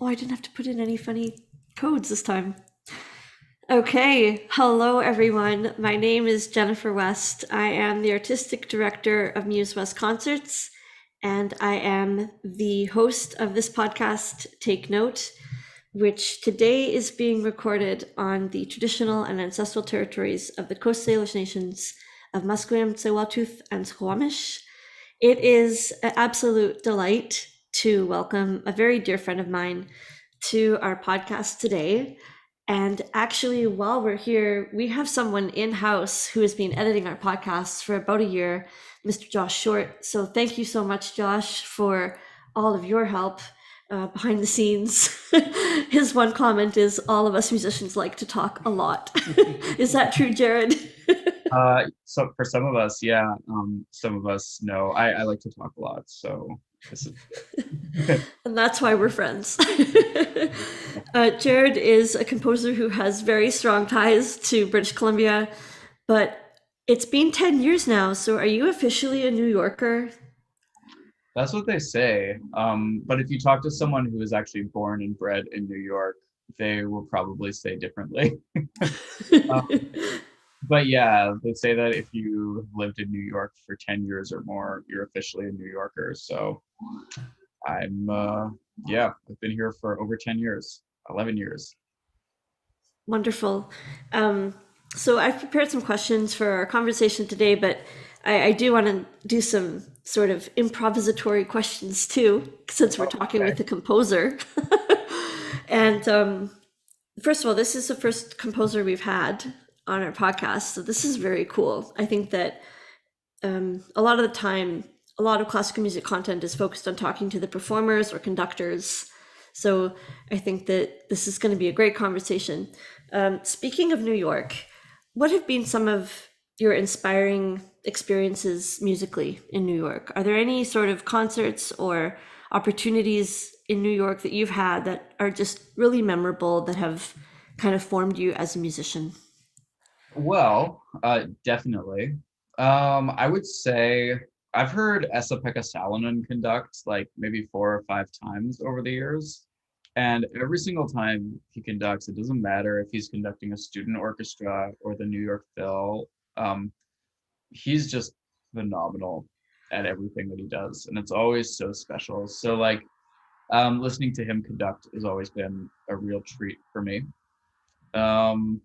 Oh, I didn't have to put in any funny codes this time. Okay, hello everyone. My name is Jennifer West. I am the artistic director of Muse West Concerts, and I am the host of this podcast, Take Note, which today is being recorded on the traditional and ancestral territories of the Coast Salish nations of Musqueam, Tsewatooth, and Squamish. It is an absolute delight to welcome a very dear friend of mine to our podcast today. And actually, while we're here, we have someone in house who has been editing our podcasts for about a year, Mr. Josh Short. So thank you so much, Josh, for all of your help behind the scenes. His one comment is all of us musicians like to talk a lot. Is that true, Jared? So for some of us, yeah, some of us know. I like to talk a lot, so this is good. And that's why we're friends. Jared is a composer who has very strong ties to British Columbia, but it's been 10 years now. So are you officially a New Yorker? That's what they say. But if you talk to someone who is actually born and bred in New York, they will probably say differently. But yeah, they say that if you lived in New York for 10 years or more, you're officially a New Yorker. So I'm, yeah, I've been here for over 10 years, 11 years. Wonderful. Um, so I've prepared some questions for our conversation today, but I do want to do some sort of improvisatory questions too, since we're Oh, talking okay. with a composer. And first of all, this is the first composer we've had on our podcast, so this is very cool. I think that a lot of the time, a lot of classical music content is focused on talking to the performers or conductors. So I think that this is going to be a great conversation. Speaking of New York, what have been some of your inspiring experiences musically in New York? Are there any sort of concerts or opportunities in New York that you've had that are just really memorable that have kind of formed you as a musician? Well, definitely. I would say I've heard Esa-Pekka Salonen conduct like maybe 4 or 5 times over the years. And every single time he conducts, it doesn't matter if he's conducting a student orchestra or the New York Phil. Um, he's just phenomenal at everything that he does. And it's always so special. So like listening to him conduct has always been a real treat for me. Um,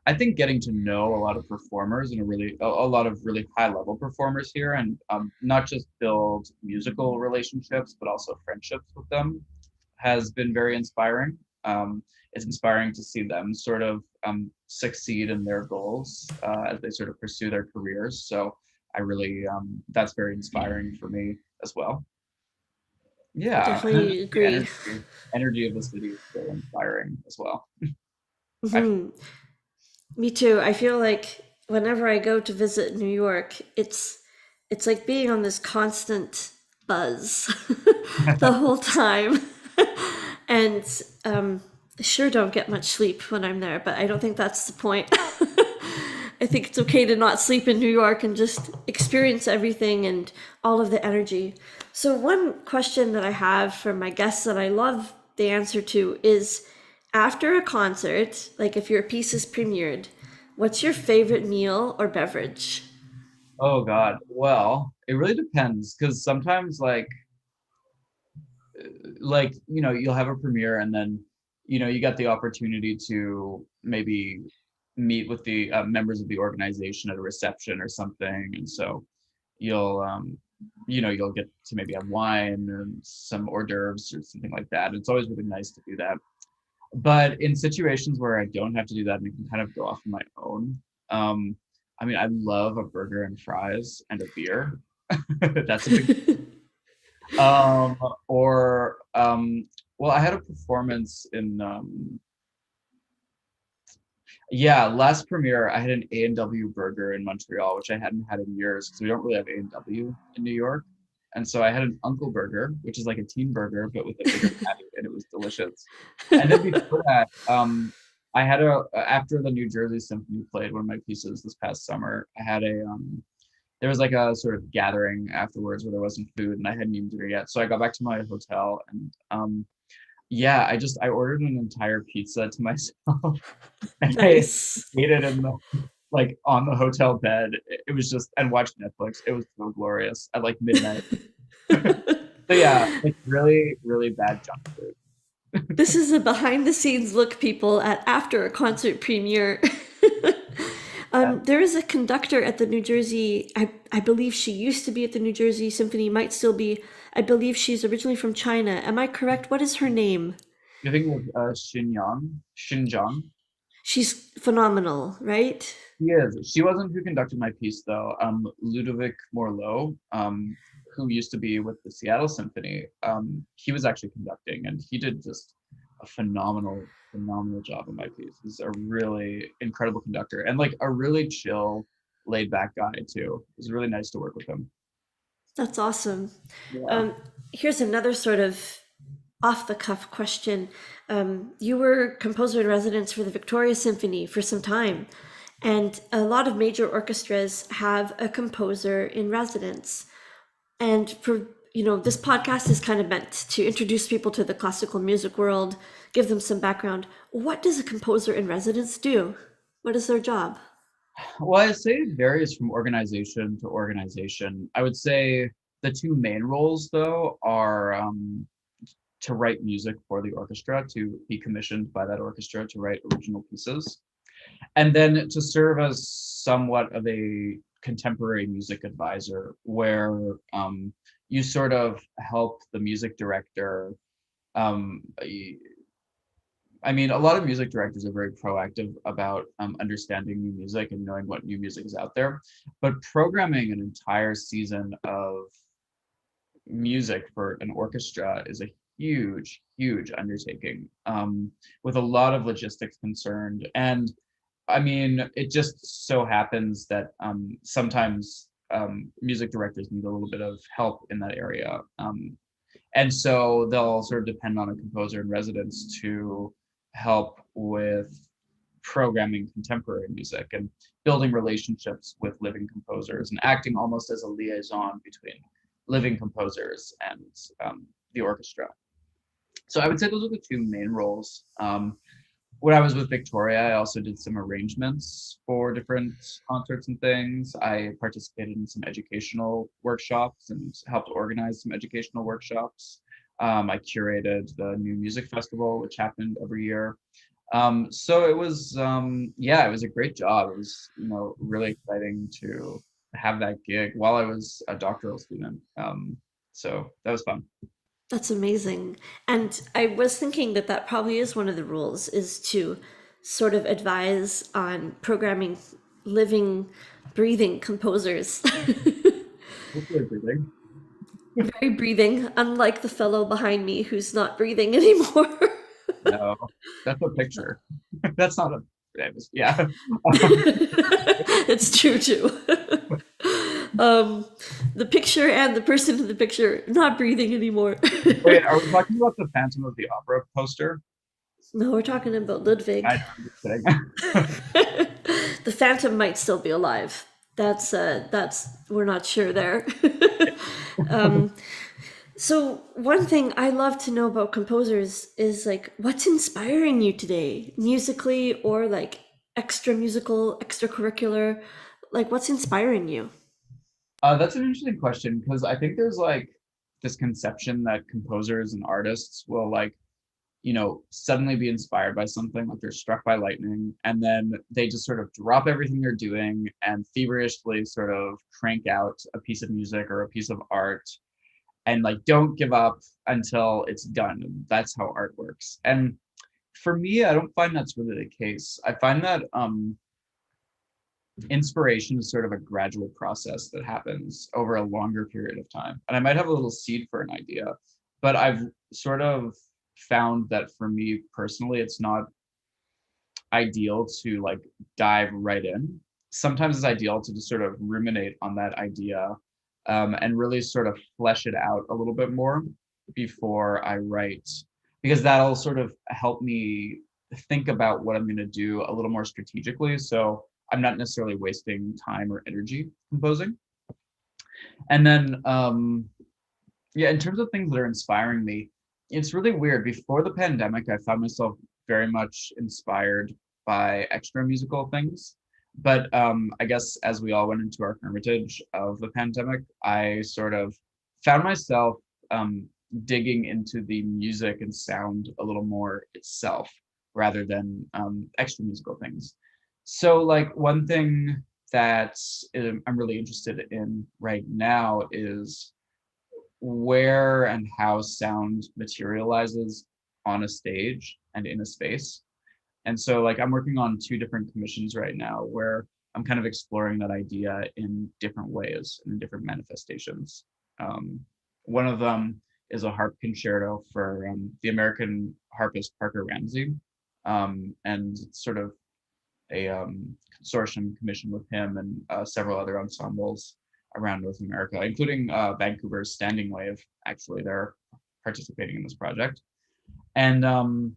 I think getting to know a lot of performers and a lot of really high level performers here, and not just build musical relationships, but also friendships with them, has been very inspiring. It's inspiring to see them sort of succeed in their goals as they sort of pursue their careers. So I really, that's very inspiring for me as well. I Yeah, and then definitely just the agree. energy of the city is so inspiring as well. I Mhm. Me too. I feel like whenever I go to visit New York, it's like being on this constant buzz the whole time. And I sure don't get much sleep when I'm there, but I don't think that's the point. I think it's okay to not sleep in New York and just experience everything and all of the energy. So, one question that I have for my guests that I love the answer to is after a concert, like if your piece is premiered, what's your favorite meal or beverage? Oh God. Well, it really depends because sometimes you'll have a premiere and then you got the opportunity to maybe meet with the members of the organization at a reception or something, and so you'll you'll get to maybe have wine or some hors d'oeuvres or something like that. It's always really nice to do that. But in situations where I don't have to do that and I can kind of go off on my own, um, I mean, I love a burger and fries and a beer. That's a big um or well, I had a performance in yeah, last premiere I had an A&W burger in Montreal, which I hadn't had in years because we don't really have A&W in New York. And so I had an Uncle Burger, which is like a teen burger but with a bigger patty, and it was delicious. And then before that, I had a after the New Jersey Symphony played one of my pieces this past summer, I had a there was like a sort of gathering afterwards where there wasn't food and I hadn't eaten dinner yet. So I got back to my hotel and yeah, I ordered an entire pizza to myself and I Nice. ate it in the like on the hotel bed. It was just and watched Netflix. It was so glorious at like midnight. So yeah, like really, really bad junk food. This is a behind the scenes look, people, at after a concert premiere. Yeah. There is a conductor at the New Jersey, I believe she used to be at the New Jersey Symphony, might still be. I believe she's originally from China. Am I correct? What is her name? I think it was Xinjiang. She's phenomenal, right? She is. She wasn't who conducted my piece though. Ludovic Morlot, who used to be with the Seattle Symphony, he was actually conducting, and he did just a phenomenal job on my piece. He's a really incredible conductor and like a really chill, laid back guy too. It was really nice to work with him. That's awesome. Yeah. Um, Here's another sort of off the cuff question. You were composer in residence for the Victoria Symphony for some time, and a lot of major orchestras have a composer in residence. And for this podcast is kind of meant to introduce people to the classical music world, give them some background. What does a composer in residence do? What is their job? Well, I say it varies from organization to organization. I would say the two main roles, though, are to write music for the orchestra, to be commissioned by that orchestra to write original pieces, and then to serve as somewhat of a contemporary music advisor, where you sort of help the music director. Um, I mean, a lot of music directors are very proactive about understanding new music and knowing what new music is out there. But programming an entire season of music for an orchestra is a huge undertaking, with a lot of logistics concerned. And I mean, it just so happens that sometimes music directors need a little bit of help in that area. And so they'll sort of depend on a composer in residence to help with programming contemporary music and building relationships with living composers and acting almost as a liaison between living composers and the orchestra. So I would say those are the two main roles. When I was with Victoria, I also did some arrangements for different concerts and things. I participated in some educational workshops and helped organize some educational workshops. I curated the New Music Festival, which happened every year. So it was, yeah, it was a great job. It was, really exciting to have that gig while I was a doctoral student. So that was fun. That's amazing. And I was thinking that that probably is one of the rules is to sort of advise on programming living, breathing composers. Hopefully everything. Very breathing, unlike the fellow behind me who's not breathing anymore. No, that's a picture. That's not a, yeah. It's true too. The picture and the person in the picture not breathing anymore. Wait, are we talking about the Phantom of the Opera poster? No, we're talking about Ludwig. I'm just kidding. The Phantom might still be alive. That's we're not sure there. um, so one thing I love to know about composers is like what's inspiring you today, musically or like extra musical, extracurricular, like what's inspiring you? That's an interesting question because I think there's like this conception that composers and artists will like, suddenly be inspired by something, like they're struck by lightning, and then they just sort of drop everything they're doing and feverishly sort of crank out a piece of music or a piece of art and like don't give up until it's done. That's how art works. And for me, I don't find that's really the case. I find that inspiration is sort of a gradual process that happens over a longer period of time. And I might have a little seed for an idea, but I've sort of found that for me personally, it's not ideal to like dive right in. Sometimes it's ideal to just sort of ruminate on that idea, and really sort of flesh it out a little bit more before I write, because that'll sort of help me think about what I'm going to do a little more strategically. So I'm not necessarily wasting time or energy composing. And then, yeah, in terms of things that are inspiring me, It's really weird. Before the pandemic, I found myself very much inspired by extra musical things. But I guess as we all went into our hermitage of the pandemic, I sort of found myself digging into the music and sound a little more itself rather than extra musical things. So, like, one thing that I'm really interested in right now is where and how sound materializes on a stage and in a space. And so, like, I'm working on two different commissions right now where I'm kind of exploring that idea in different ways and in different manifestations. Um, One of them is a harp concerto for the American harpist Parker Ramsey. And it's sort of a consortium commission with him and several other ensembles around North America, including Vancouver's Standing Wave. Actually, they're participating in this project. And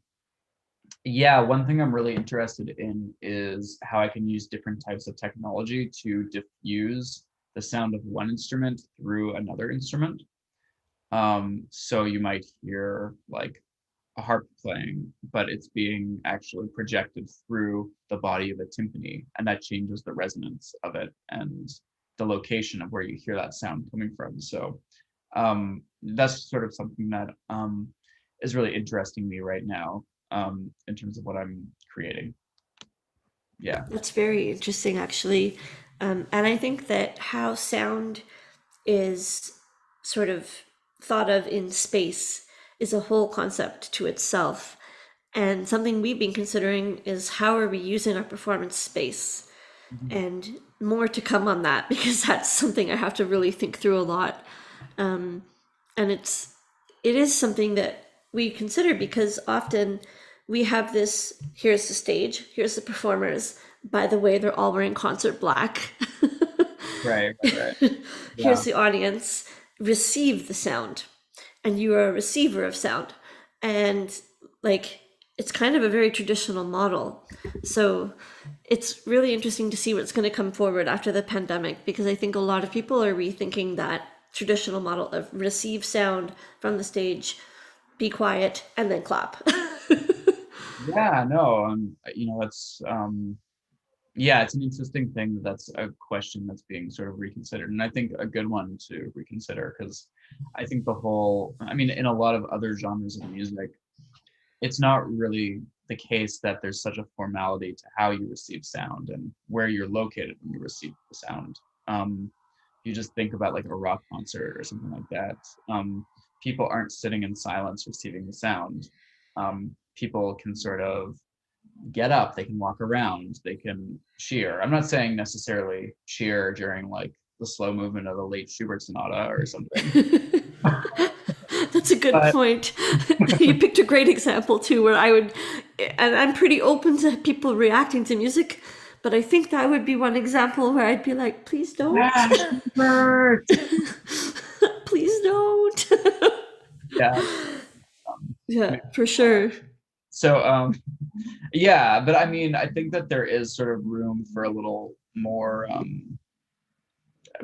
yeah, one thing I'm really interested in is how I can use different types of technology to diffuse the sound of one instrument through another instrument. So you might hear like a harp playing, but it's being actually projected through the body of a timpani, and that changes the resonance of it and the location of where you hear that sound coming from. So that's sort of something that is really interesting me right now in terms of what I'm creating. Yeah. That's very interesting, actually. And I think that how sound is sort of thought of in space is a whole concept to itself. And something we've been considering is how are we using our performance space? Mhm. And more to come on that because that's something I have to really think through a lot. And it is something that we consider because often we have this here's the stage, here's the performers. By the way, they're all wearing concert black. Right, right, right. Yeah. Here's the audience, receive the sound, and you are a receiver of sound. And like it's kind of a very traditional model. So it's really interesting to see what's going to come forward after the pandemic because I think a lot of people are rethinking that traditional model of receive sound from the stage, be quiet, and then clap. Yeah, no, it's yeah, it's an interesting thing that's a question that's being sort of reconsidered, and I think a good one to reconsider because I think I mean, in a lot of other genres of music, it's not really the case that there's such a formality to how you receive sound and where you're located when you receive the sound. You just think about like a rock concert or something like that. People aren't sitting in silence receiving the sound. People can sort of get up, they can walk around, they can cheer. I'm not saying necessarily cheer during like the slow movement of a late Schubert sonata or something, That's a good but point. You picked a great example too, where I would, and I'm pretty open to people reacting to music, but I think that would be one example where I'd be like, please don't. yeah, Schubert. Please don't. Yeah. Yeah, for sure. So yeah, but I mean, I think that there is sort of room for a little more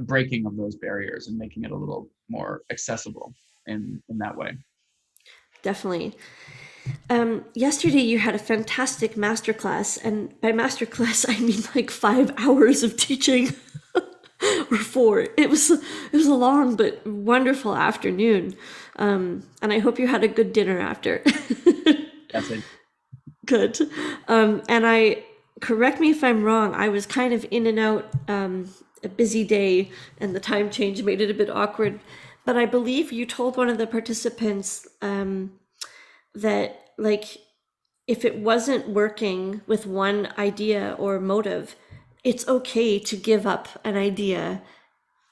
breaking of those barriers and making it a little more accessible in that way. Definitely. Yesterday you had a fantastic masterclass, and by masterclass I mean like 5 hours of teaching, or four. It was a long but wonderful afternoon, and I hope you had a good dinner after. That's it. Good. And I correct me if I'm wrong. I was kind of in and out. A busy day, and the time change made it a bit awkward. But I believe you told one of the participants that like if it wasn't working with one idea or motive, it's okay to give up an idea,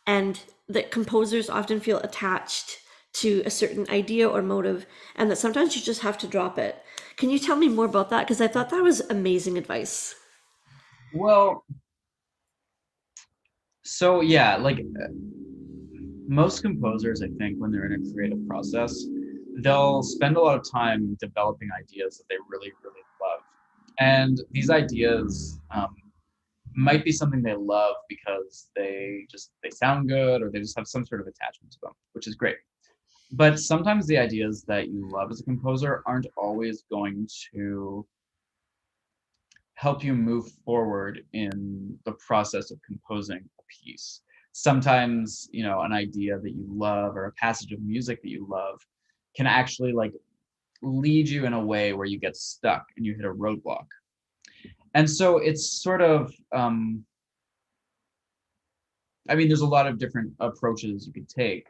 and that composers often feel attached to a certain idea or motive, and that sometimes you just have to drop it. Can you tell me more about that? Because I thought that was amazing advice. Well, so yeah, like most composers, I think, when they're in a creative process, they'll spend a lot of time developing ideas that they really, really love. And these ideas might be something they love because they sound good or they just have some sort of attachment to them, which is great. but sometimes the ideas that you love as a composer aren't always going to help you move forward in the process of composing a piece. Sometimes, an idea that you love or a passage of music that you love can actually like lead you in a way where you get stuck and you hit a roadblock. And so it's sort of, I mean, there's a lot of different approaches you could take.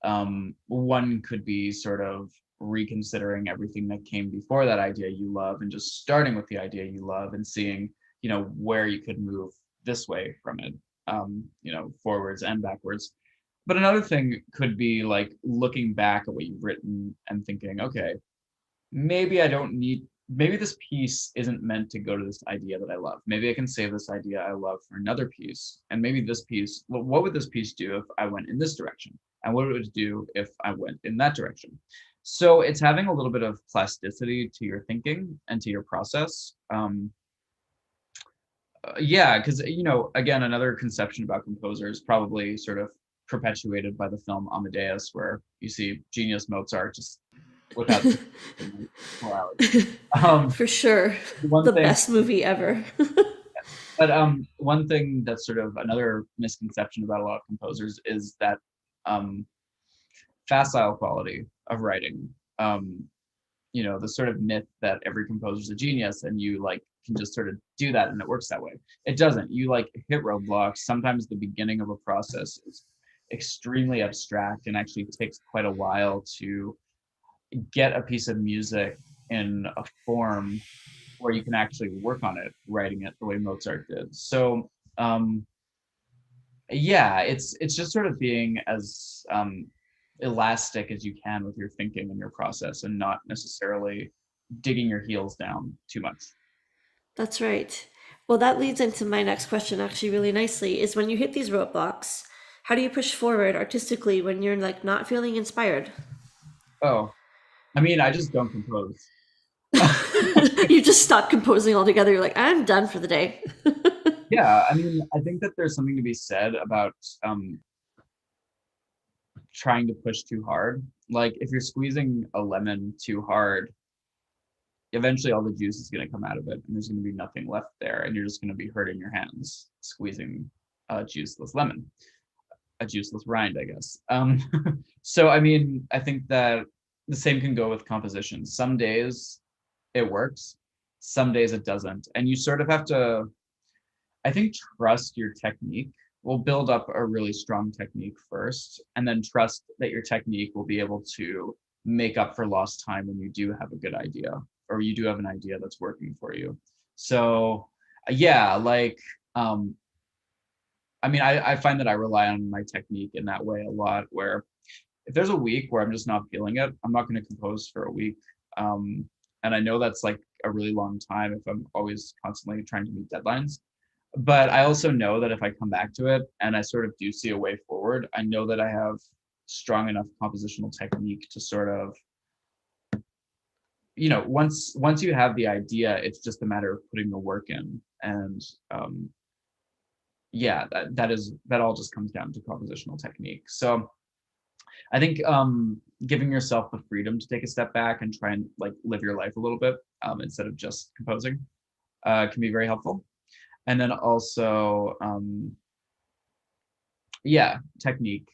One could be sort of reconsidering everything that came before that idea you love and just starting with the idea you love and seeing, where you could move this way from it, forwards and backwards. But another thing could be like looking back at what you've written and thinking, okay, maybe I don't need, maybe this piece isn't meant to go to this idea that I love. Maybe I can save this idea I love for another piece. And maybe this piece, well, what would this piece do if I went in this direction? And what would it do if I went in that direction? So it's having a little bit of plasticity to your thinking and to your process. Yeah, because, again, another conception about composers probably sort of perpetuated by the film Amadeus, where you see genius Mozart just without morality. For sure. One The thing, best movie ever. but one thing that's sort of another misconception about a lot of composers is that um, facile quality of writing. The sort of myth that every composer is a genius and you like can just sort of do that and it works that way. It doesn't. You like hit roadblocks. Sometimes the beginning of a process is extremely abstract and actually takes quite a while to get a piece of music in a form where you can actually work on it, writing it the way Mozart did. So yeah, it's just sort of being as elastic as you can with your thinking and your process and not necessarily digging your heels down too much. That's right. Well, that leads into my next question actually really nicely is when you hit these roadblocks, how do you push forward artistically when you're like not feeling inspired? Oh, I mean, I just don't compose. You just stop composing altogether. You're like, I'm done for the day. Yeah, I mean, I think that there's something to be said about trying to push too hard. Like if you're squeezing a lemon too hard, eventually all the juice is going to come out of it and there's going to be nothing left there and you're just going to be hurting your hands squeezing a juiceless lemon, a juiceless rind, I guess. So I mean, I think that the same can go with composition. Some days it works, some days it doesn't, and you sort of have to, I think, trust your technique. Will build up a really strong technique first, and then trust that your technique will be able to make up for lost time when you do have a good idea or you do have an idea that's working for you. So, yeah, like, I mean, I find that I rely on my technique in that way a lot, where if there's a week where I'm just not feeling it, I'm not going to compose for a week. And I know that's like a really long time if I'm always constantly trying to meet deadlines. But I also know that if I come back to it and I sort of do see a way forward, I know that I have strong enough compositional technique to sort of, once you have the idea, it's just a matter of putting the work in. And yeah, that all just comes down to compositional technique. So I think giving yourself the freedom to take a step back and try and like live your life a little bit instead of just composing can be very helpful. And then also, yeah, technique.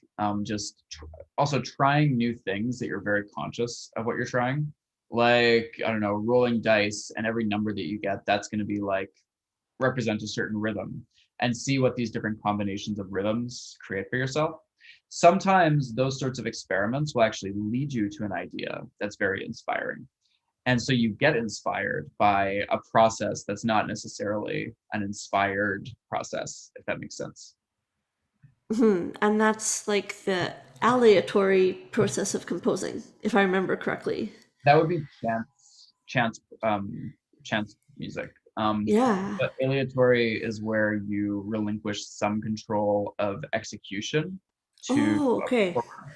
Also trying new things that you're very conscious of what you're trying. Like, I don't know, rolling dice, and every number that you get, that's going to be like represent a certain rhythm, and see what these different combinations of rhythms create for yourself. Sometimes those sorts of experiments will actually lead you to an idea that's very inspiring. And so you get inspired by a process that's not necessarily an inspired process, if that makes sense. And that's like the aleatory process of composing, if I remember correctly. That would be chance music. Yeah. But aleatory is where you relinquish some control of execution to Oh, a okay. performer.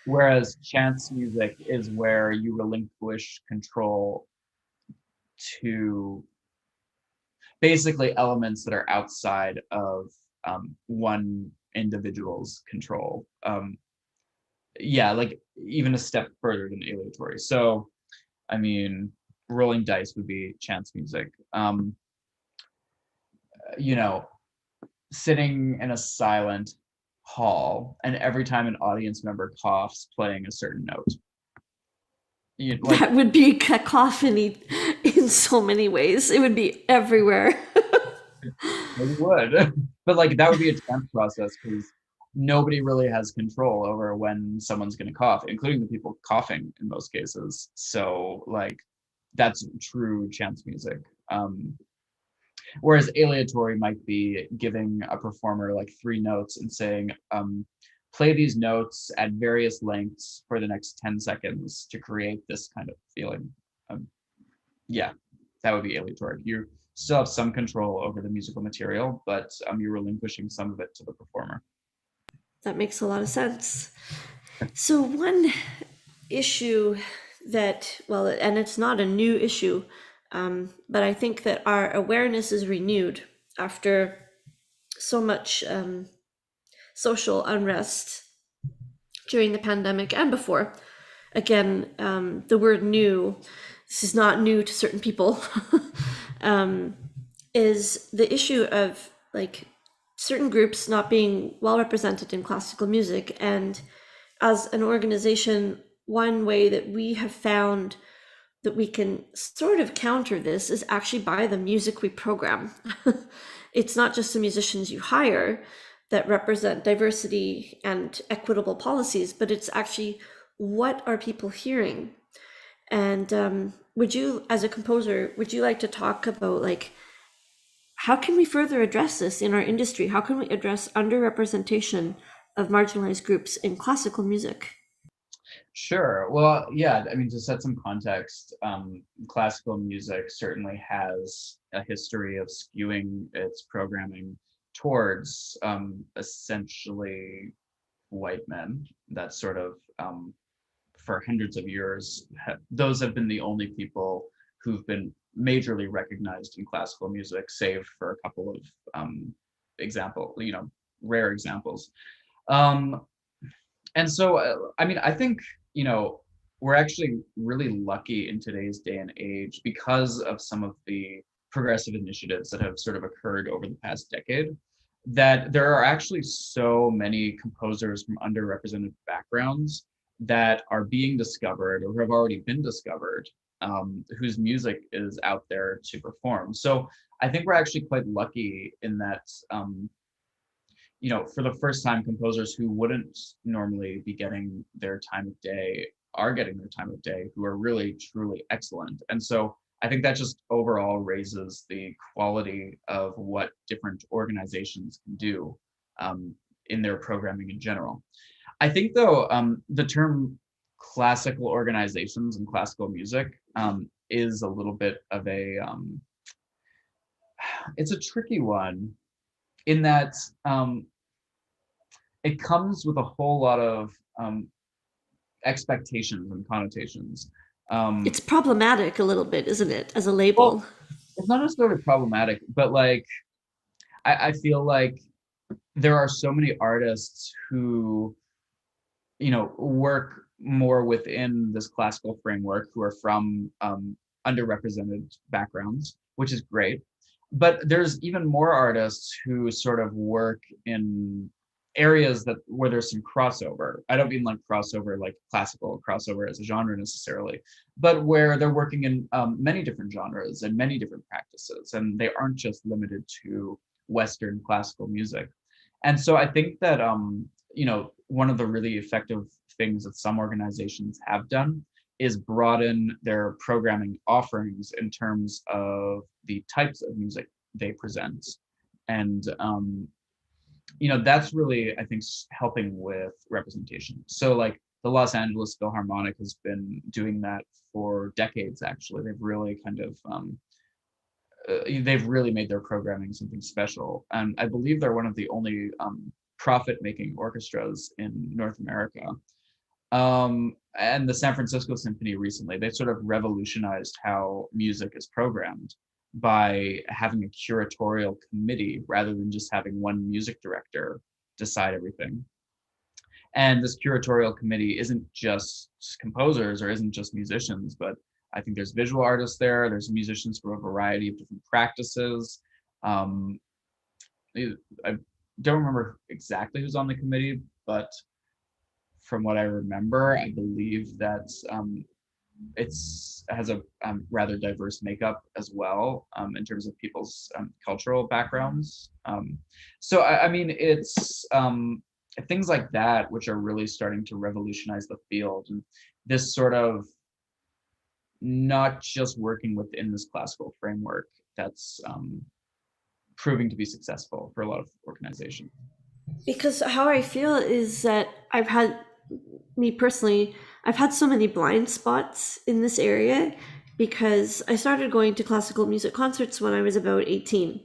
Whereas chance music is where you relinquish control to basically elements that are outside of one individual's control. yeah, like even a step further than aleatory. So, I mean, rolling dice would be chance music. You know, sitting in a silent hall, and every time an audience member coughs, playing a certain note. You like That would be cacophony in so many ways. It would be everywhere. maybe would, but like that would be a chance process because nobody really has control over when someone's going to cough, including the people coughing in most cases. So like that's true chance music. Um, Whereas aleatory might be giving a performer like three notes and saying, play these notes at various lengths for the next 10 seconds to create this kind of feeling. Um, yeah, that would be aleatory. You still have some control over the musical material, but you're relinquishing some of it to the performer. That makes a lot of sense. So, one issue that, well, and it's not a new issue, but I think that our awareness is renewed after so much social unrest during the pandemic and before. Again, the word new, this is not new to certain people, is the issue of like certain groups not being well represented in classical music. And as an organization, one way that we have found that we can sort of counter this is actually by the music we program. It's not just the musicians you hire that represent diversity and equitable policies, but it's actually what are people hearing? And would you, as a composer, would you like to talk about like how can we further address this in our industry? How can we address underrepresentation of marginalized groups in classical music? Sure. Well, yeah, I mean, to set some context, classical music certainly has a history of skewing its programming towards essentially white men. That's sort of for hundreds of years, those have been the only people who've been majorly recognized in classical music, save for a couple of example, rare examples. Um, and so, I mean, I think, you know, we're actually really lucky in today's day and age because of some of the progressive initiatives that have sort of occurred over the past decade, that there are actually so many composers from underrepresented backgrounds that are being discovered or have already been discovered, whose music is out there to perform. So I think we're actually quite lucky in that for the first time, composers who wouldn't normally be getting their time of day are getting their time of day, who are really, truly excellent. And so I think that just overall raises the quality of what different organizations can do in their programming in general. I think, though, the term classical organizations and classical music is a little bit of it's a tricky one in that it comes with a whole lot of expectations and connotations. It's problematic a little bit, isn't it, as a Well, label? it's not necessarily problematic, but like I feel like there are so many artists who, work more within this classical framework who are from underrepresented backgrounds, which is great. But there's even more artists who sort of work in areas that where there's some crossover. I don't mean like crossover, like classical crossover as a genre necessarily, but where they're working in many different genres and many different practices, and they aren't just limited to Western classical music. And so I think that one of the really effective things that some organizations have done is broaden their programming offerings in terms of the types of music they present. And that's really, I think, helping with representation. So like the Los Angeles Philharmonic has been doing that for decades, actually. They've really made their programming something special. And I believe they're one of the only profit-making orchestras in North America. And the San Francisco Symphony recently, they sort of revolutionized how music is programmed by having a curatorial committee rather than just having one music director decide everything. And this curatorial committee isn't just composers or isn't just musicians, but I think there's visual artists there. There's musicians from a variety of different practices. Um, I don't remember exactly who's on the committee, but from what I remember, I believe that it's has a rather diverse makeup as well in terms of people's cultural backgrounds. So I mean, it's things like that which are really starting to revolutionize the field, and this sort of not just working within this classical framework that's proving to be successful for a lot of organizations. Because how I feel is that me personally, I've had so many blind spots in this area because I started going to classical music concerts when I was about 18,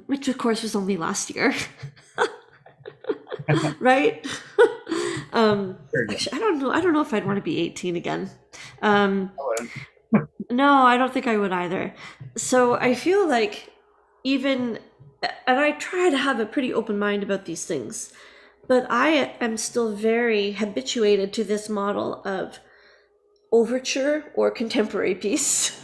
which of course was only last year, right? Very good. Actually, I don't know. I don't know if I'd want to be 18 again. Um, Oh, and no, I don't think I would either. So I feel like even, and I try to have a pretty open mind about these things, but I am still very habituated to this model of overture or contemporary piece,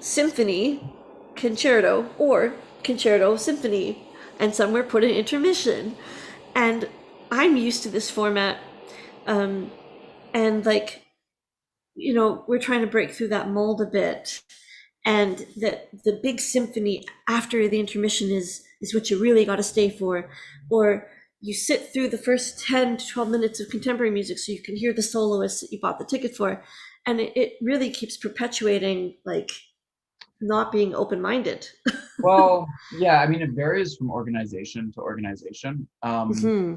symphony, concerto, or concerto, symphony, and somewhere put an intermission. And I'm used to this format. Um, and like, we're trying to break through that mold a bit. And that the big symphony after the intermission is what you really got to stay for. Or you sit through the first 10 to 12 minutes of contemporary music so you can hear the soloists that you bought the ticket for. And it really keeps perpetuating like not being open-minded. well, yeah, I mean, it varies from organization to organization. Hmm.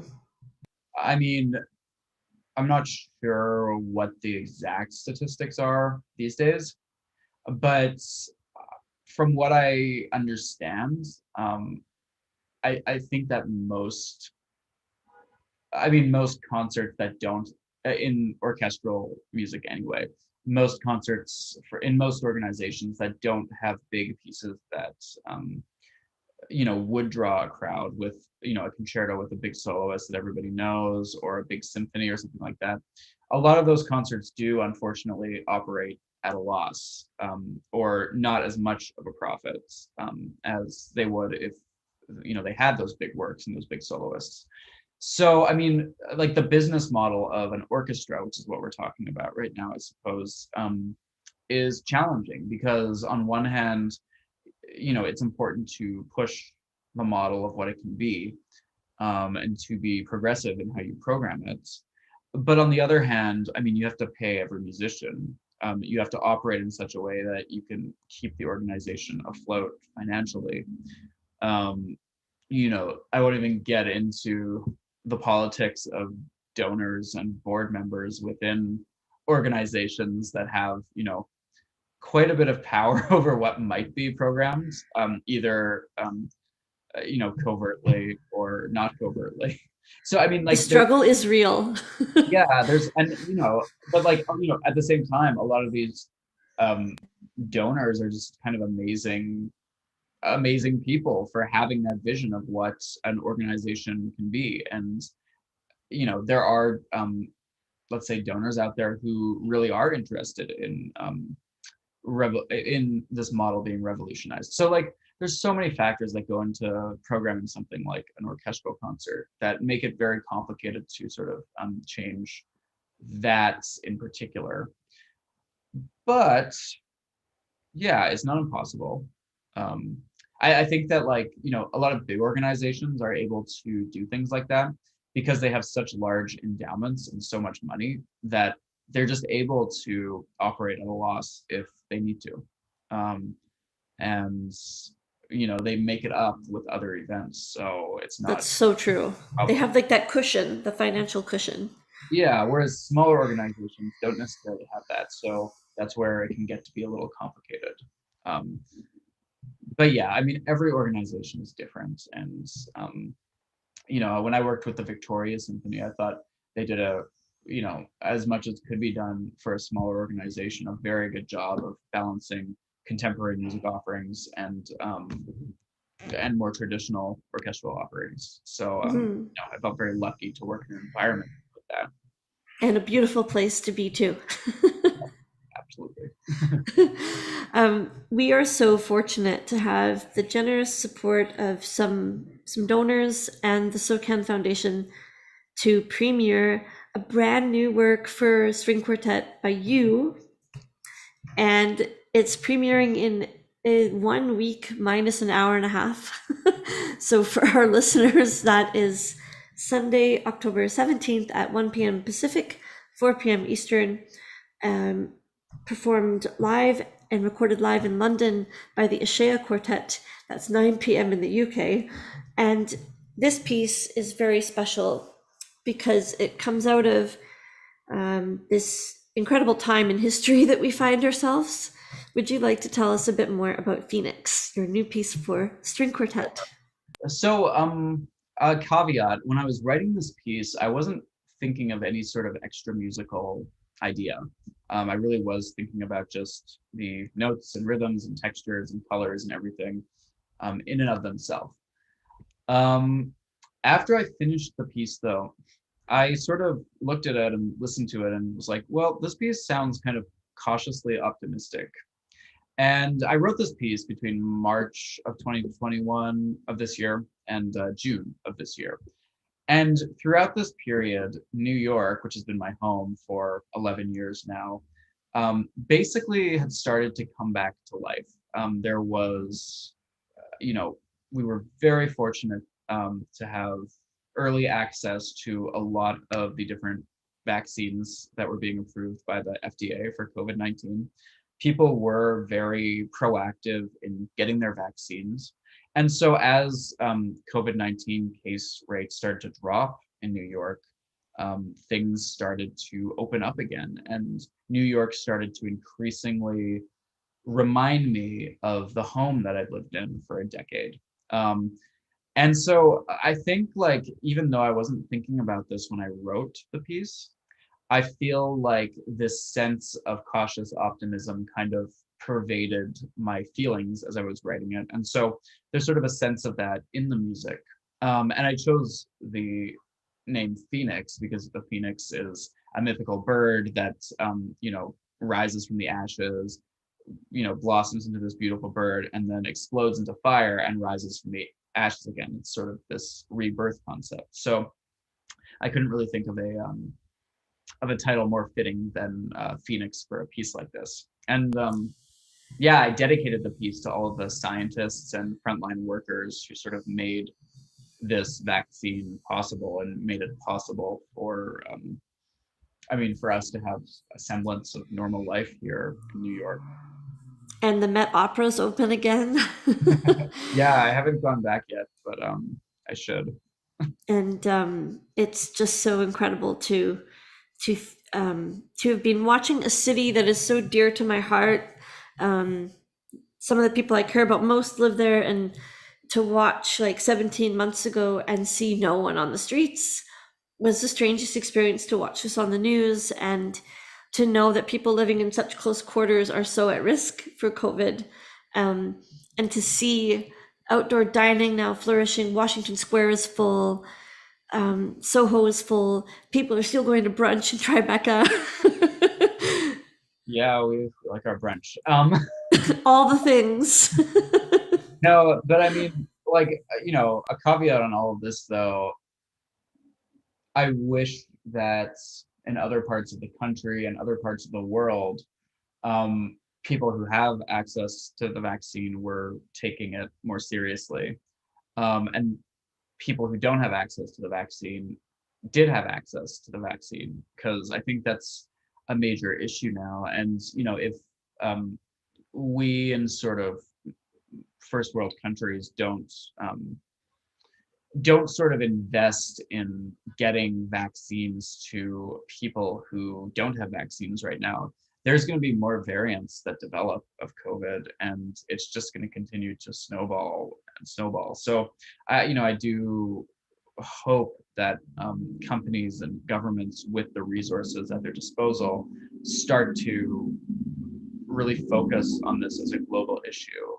I mean, I'm not sure what the exact statistics are these days, but from what I understand, I think that most concerts that don't, in orchestral music anyway, most concerts in most organizations that don't have big pieces that would draw a crowd with a concerto with a big soloist that everybody knows, or a big symphony or something like that. A lot of those concerts do unfortunately operate at a loss, or not as much of a profit as they would if they had those big works and those big soloists. So I mean, like the business model of an orchestra, which is what we're talking about right now, I suppose, is challenging because on one hand, it's important to push the model of what it can be, and to be progressive in how you program it. But on the other hand, I mean, you have to pay every musician. You have to operate in such a way that you can keep the organization afloat financially. Um, I won't even get into the politics of donors and board members within organizations that have, quite a bit of power over what might be programmed, either covertly or not covertly. So I mean, The like there, struggle is real. yeah, there's and but like at the same time, a lot of these um, donors are just kind of amazing people for having that vision of what an organization can be. And there are let's say donors out there who really are interested in this model being revolutionized. So like there's so many factors that go into programming something like an orchestral concert that make it very complicated to sort of change that in particular. But yeah, it's not impossible. Um, I think that like, a lot of big organizations are able to do things like that because they have such large endowments and so much money that they're just able to operate at a loss if they need to. Um, and they make it up with other events. So it's That's not so true. a They problem. have like that cushion, the financial cushion. Yeah, whereas smaller organizations don't necessarily have that. So that's where it can get to be a little complicated. Um, but yeah, I mean, every organization is different. And, when I worked with the Victoria Symphony, I thought they did as much as could be done for a smaller organization, a very good job of balancing contemporary music offerings and and more traditional orchestral operators. So Mhm. I felt very lucky to work in an environment with that. And a beautiful place to be too. Absolutely. We are so fortunate to have the generous support of some donors and the SOCAN Foundation to premiere a brand new work for string quartet by you, and it's premiering in 1 week minus an hour and a half. So for our listeners, that is Sunday, October 17th at 1 p.m. Pacific, 4 p.m. Eastern, um, performed live and recorded live in London by the Ashea Quartet. That's 9 p.m. in the UK. And this piece is very special because it comes out of this incredible time in history that we find ourselves. Would you like to tell us a bit more about Phoenix, your new piece for string quartet? So, a caveat, when I was writing this piece, I wasn't thinking of any sort of extra musical idea. I really was thinking about just the notes and rhythms and textures and colors and everything in and of themselves. Um, After I finished the piece, though, I sort of looked at it and listened to it and was like, well, this piece sounds kind of cautiously optimistic. And I wrote this piece between March of 2021 of this year and June of this year. And throughout this period, New York, which has been my home for 11 years now, basically had started to come back to life. There was, you know, we were very fortunate to have early access to a lot of the different vaccines that were being approved by the FDA for COVID-19. People were very proactive in getting their vaccines. And so as COVID-19 case rates started to drop in New York, things started to open up again. And New York started to increasingly remind me of the home that I'd lived in for a decade. Um, and so I think, like, even though I wasn't thinking about this when I wrote the piece, I feel like this sense of cautious optimism kind of pervaded my feelings as I was writing it. And so there's sort of a sense of that in the music. And I chose the name Phoenix because the phoenix is a mythical bird that, rises from the ashes, blossoms into this beautiful bird and then explodes into fire and rises from the ashes again. It's sort of this rebirth concept. So I couldn't really think of a title more fitting than Phoenix for a piece like this. And yeah, I dedicated the piece to all of the scientists and frontline workers who sort of made this vaccine possible and made it possible for, for us to have a semblance of normal life here in New York. And the Met Opera's open again. Yeah, I haven't gone back yet, but I should. And it's just so incredible to to have been watching a city that is so dear to my heart. Some of the people I care about most live there, and to watch like 17 months ago and see no one on the streets was the strangest experience. To watch this on the news and to know that people living in such close quarters are so at risk for COVID, and to see outdoor dining now flourishing. Washington Square is full. Soho is full. People are still going to brunch in Tribeca. Yeah, we like our brunch. All the things. No, but I mean, like, a caveat on all of this, though, I wish that in other parts of the country and other parts of the world, people who have access to the vaccine were taking it more seriously. And people who don't have access to the vaccine did have access to the vaccine, because I think that's a major issue now. And, if we in sort of first world countries don't sort of invest in getting vaccines to people who don't have vaccines right now, there's going to be more variants that develop of COVID, and it's just going to continue to snowball and snowball. So, I do hope that companies and governments with the resources at their disposal start to really focus on this as a global issue.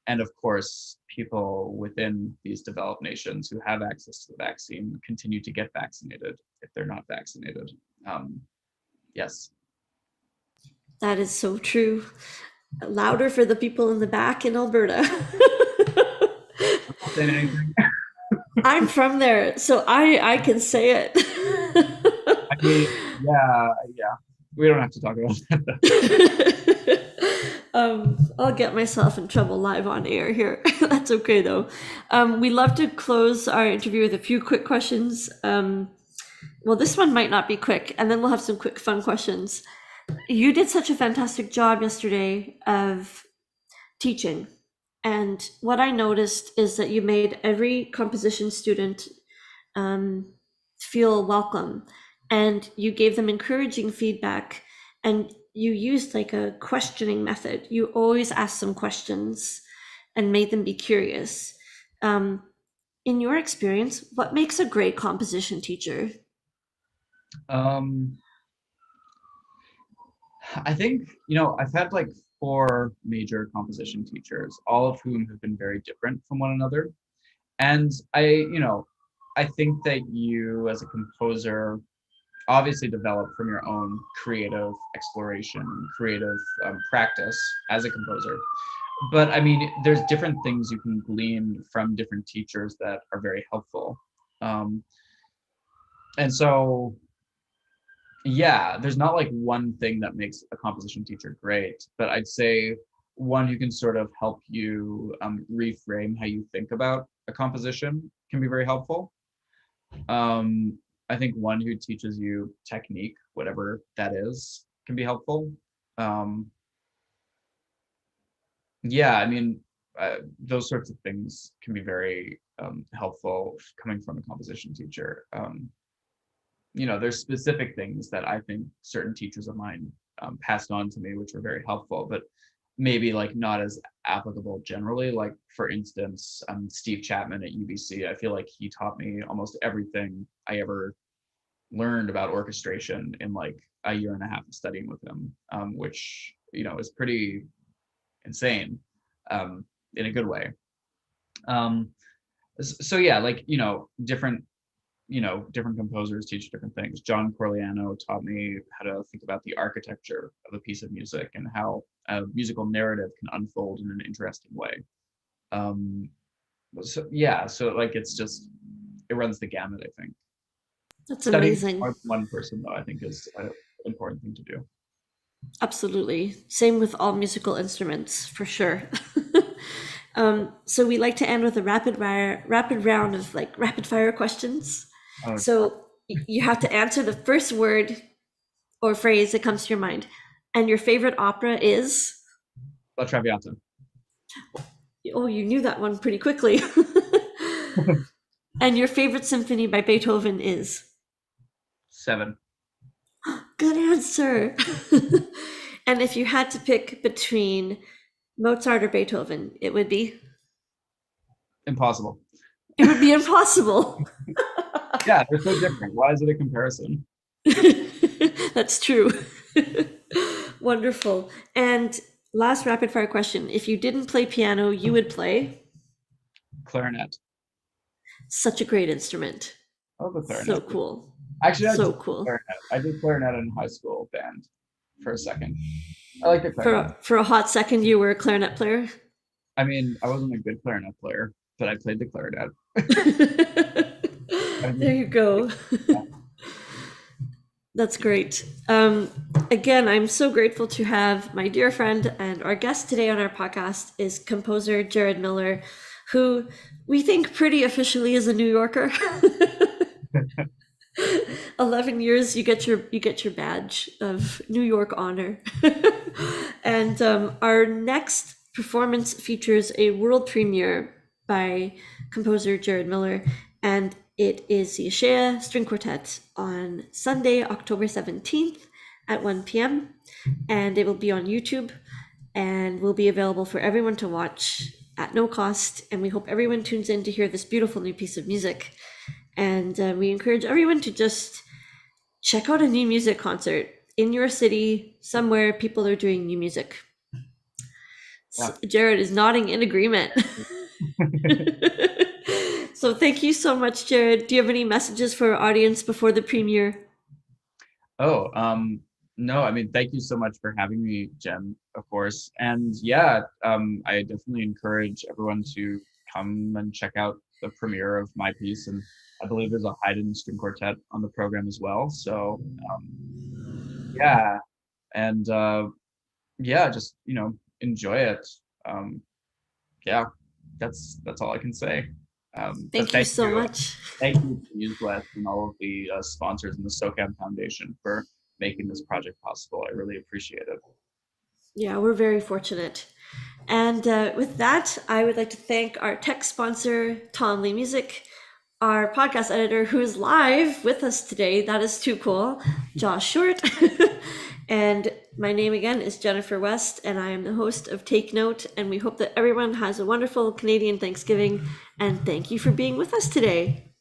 And of course, people within these developed nations who have access to the vaccine continue to get vaccinated if they're not vaccinated. Yes. That is so true. Louder for the people in the back in Alberta. I'm not saying anything. I'm from there, so I can say it. I mean, yeah. We don't have to talk about that. I'll get myself in trouble live on air here. That's okay though. We love to close our interview with a few quick questions. Well, this one might not be quick, and then we'll have some quick fun questions. You did such a fantastic job yesterday of teaching. And what I noticed is that you made every composition student feel welcome, and you gave them encouraging feedback, and you used like a questioning method. You always asked them questions and made them be curious. In your experience, what makes a great composition teacher? Um, I think, I've had like 4 major composition teachers, all of whom have been very different from one another. And I think that you as a composer obviously develop from your own creative exploration, creative practice as a composer. But I mean, there's different things you can glean from different teachers that are very helpful. And so, yeah, there's not like one thing that makes a composition teacher great, but I'd say one who can sort of help you reframe how you think about a composition can be very helpful. I think one who teaches you technique, whatever that is, can be helpful. Yeah, I mean, those sorts of things can be very helpful coming from a composition teacher. There's specific things that I think certain teachers of mine passed on to me, which were very helpful, but maybe like not as applicable generally. Like for instance, Steve Chapman at UBC, I feel like he taught me almost everything I ever learned about orchestration in like a year and a half of studying with him, which is pretty insane in a good way. So yeah, like different composers teach different things. John Corigliano taught me how to think about the architecture of a piece of music and how a musical narrative can unfold in an interesting way. So like it runs the gamut, I think. That's Studying amazing. one person though, I think is an important thing to do. Absolutely. Same with all musical instruments, for sure. So we like to end with a rapid round of like rapid fire questions. Oh, So you have to answer the first word or phrase that comes to your mind. And your favorite opera is? La Traviata. Oh, you knew that one pretty quickly. And your favorite symphony by Beethoven is? 7. Good answer. And if you had to pick between Mozart or Beethoven, it would be? Impossible. It would be impossible. Yeah, they're so different. Why is it a comparison? That's true. Wonderful. And last rapid fire question. If you didn't play piano, you would play? Clarinet. Such a great instrument. Oh, the clarinet. So cool. Actually, So cool. clarinet. I did clarinet in high school band for a second. I like the clarinet. For a hot second, you were a clarinet player? I mean, I wasn't a good clarinet player, but I played the clarinet. There you go. That's great. Again, I'm so grateful to have my dear friend, and our guest today on our podcast is composer Jared Miller, who we think pretty officially is a New Yorker. 11 years, you get your badge of New York honor. And our next performance features a world premiere by composer Jared Miller, and it is the Ashea String Quartet on Sunday, October 17th at 1 p.m. And it will be on YouTube and will be available for everyone to watch at no cost. And we hope everyone tunes in to hear this beautiful new piece of music. And we encourage everyone to just check out a new music concert in your city, somewhere people are doing new music. Yeah. Jared is nodding in agreement. So thank you so much, Jared. Do you have any messages for our audience before the premiere? Oh, no, I mean, thank you so much for having me, Jen, of course. And yeah, I definitely encourage everyone to come and check out the premiere of my piece. And I believe there's a Haydn string quartet on the program as well. So yeah, and yeah, just enjoy it. Um, yeah, that's all I can say. But Thank you so much. thank you to NewsWest and all of the sponsors and the SOCAM Foundation for making this project possible. I really appreciate it. Yeah, we're very fortunate. And with that, I would like to thank our tech sponsor, Tom Lee Music, our podcast editor, who is live with us today. That is too cool, Josh Short. And my name again is Jennifer West, and I am the host of Take Note. And we hope that everyone has a wonderful Canadian Thanksgiving. And thank you for being with us today.